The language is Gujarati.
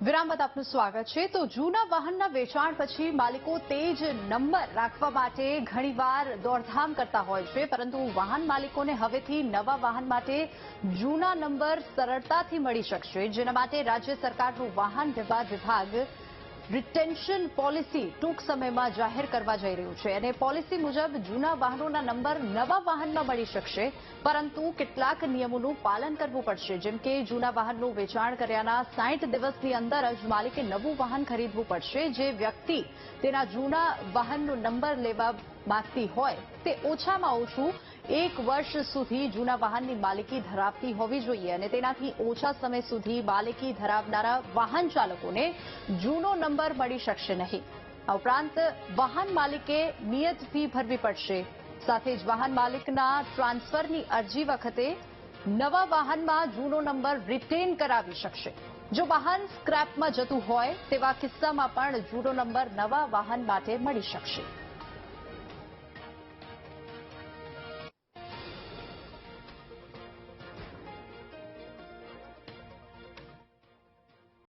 વિરામ બાદ આપનું સ્વાગત છે। તો જૂના વાહનના વેચાણ પછી માલિકો તે જ નંબર રાખવા માટે ઘણીવાર દોડધામ કરતા હોય છે, પરંતુ વાહન માલિકોને હવેથી નવા વાહન માટે જૂના નંબર સરળતાથી મળી શકશે, જેના માટે રાજ્ય સરકારનું વાહન વ્યવહાર વિભાગ રિટેન્શન પોલિસી ટૂંક સમયમાં જાહેર કરવા જઈ રહ્યું છે અને પોલિસી મુજબ જૂના વાહનોના નંબર નવા વાહનમાં મળી શકશે, પરંતુ કેટલાક નિયમોનું પાલન કરવું પડશે, જેમ કે જૂના વાહનનું વેચાણ કર્યાના 60 દિવસની અંદર જ માલિકે નવું વાહન ખરીદવું પડશે। જે વ્યક્તિ તેના જૂના વાહનનો નંબર લેવા માંગતી હોય તે ઓછામાં ઓછું 1 વર્ષ સુધી જૂના વાહનની માલિકી ધરાવતી હોવી જોઈએ અને તેનાથી ઓછા સમય સુધી માલિકી ધરાવનારા વાહન ચાલકોને જૂનો નંબર મળી શકશે નહીં। આ ઉપરાંત વાહન માલિકે નિયત ફી ભરવી પડશે। સાથે જ વાહન માલિકના ટ્રાન્સફરની અરજી વખતે નવા વાહનમાં જૂનો નંબર રિટેન કરાવી શકશે। જો વાહન સ્ક્રેપમાં જતું હોય તેવા કિસ્સામાં પણ જૂનો નંબર નવા વાહન માટે મળી શકશે।